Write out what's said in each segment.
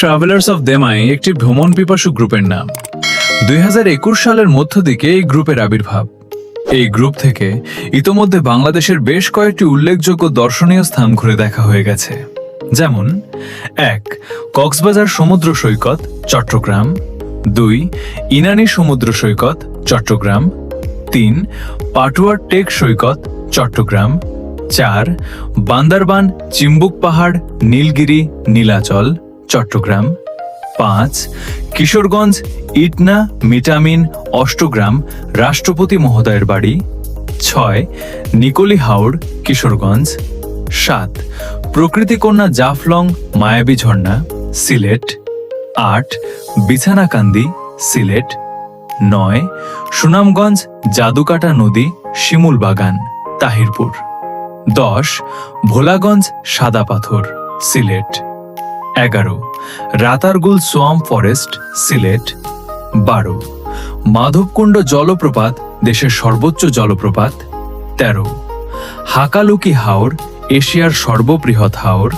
Travellers of দেমাই একটি ভ্রমণ পিপাসু গ্রুপের নাম। 2021 সালের মধ্য দিকে এই গ্রুপের আবির্ভাব। এই গ্রুপ থেকে ইতোমধ্যে বাংলাদেশের বেশ কয়েকটি উল্লেখযোগ্য দর্শনীয় স্থান ঘুরে দেখা হয়ে গেছে, যেমন 1. কক্সবাজার সমুদ্র সৈকত, চট্টগ্রাম। 2. ইনানী সমুদ্র সৈকত, চট্টগ্রাম। 3. পাটুয়ার টেক সৈকত, চট্টগ্রাম। 4. বান্দরবান চিম্বুক পাহাড়, নীলগিরি, নীলাচল, চট্টগ্রাম। 5. কিশোরগঞ্জ ইটনা মিটামিন অষ্টগ্রাম রাষ্ট্রপতি মহোদয়ের বাড়ি। 6. নিকলি হাওড়, কিশোরগঞ্জ। 7. প্রকৃতিকন্যা জাফলং মায়াবী ঝর্ণা, সিলেট। 8. বিছানাকান্দি, সিলেট। 9. সুনামগঞ্জ জাদুকাটা নদী, শিমুল বাগান, তাহিরপুর। 10. ভোলাগঞ্জ সাদা পাথর, সিলেট। 11. Ratargul swamp forest, Sylhet. 12. মাধবকুণ্ড জলপ্রপাত, দেশের সর্বোচ্চ জলপ্রপাত, 13. হাকালুকি হাওর, এশিয়ার সর্ববৃহৎ হাওর,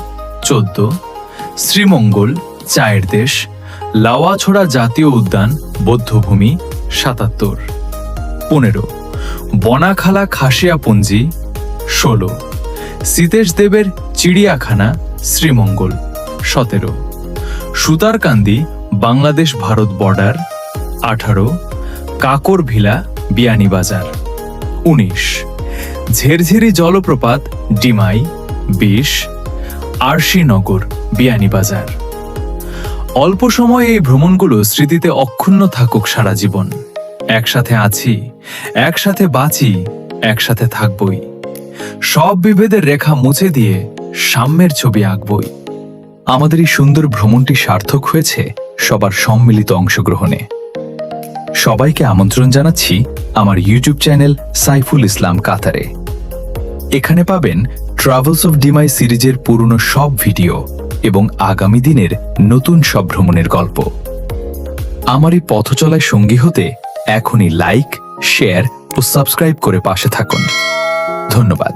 14. শ্রীমঙ্গল চায়ের দেশ, লাওয়াছড়া জাতীয় উদ্যান বৌদ্ধভূমি, 77। 15. বনাখালা খাসিয়াপুঞ্জি, 16. সীতেশ দেবের চিড়িয়াখানা, শ্রীমঙ্গল, 17. সুতারকান্দি বাংলাদেশ ভারত বর্ডার, 18. কাকরভিলা বিয়ানীবাজার, 19. ঝেরঝেরি জলপ্রপাত ডিমাই, 20. আরশিনগর বিয়ানীবাজার। অল্প সময়ে এই ভ্রমণগুলো স্মৃতিতে অক্ষুণ্ণ থাকুক সারা জীবন। একসাথে আছি, একসাথে বাঁচি, একসাথে থাকবই। সব বিভেদের রেখা মুছে দিয়ে সাম্যের ছবি আঁকবই। আমাদের এই সুন্দর ভ্রমণটি সার্থক হয়েছে সবার সম্মিলিত অংশগ্রহণে। সবাইকে আমন্ত্রণ জানাচ্ছি আমার ইউটিউব চ্যানেল সাইফুল ইসলাম কাতারে। এখানে পাবেন ট্রাভেলস অফ ডিমাই সিরিজের পুরনো সব ভিডিও এবং আগামী দিনের নতুন সব ভ্রমণের গল্প। আমার এই পথ চলায় সঙ্গী হতে এখনই লাইক, শেয়ার ও সাবস্ক্রাইব করে পাশে থাকুন। ধন্যবাদ।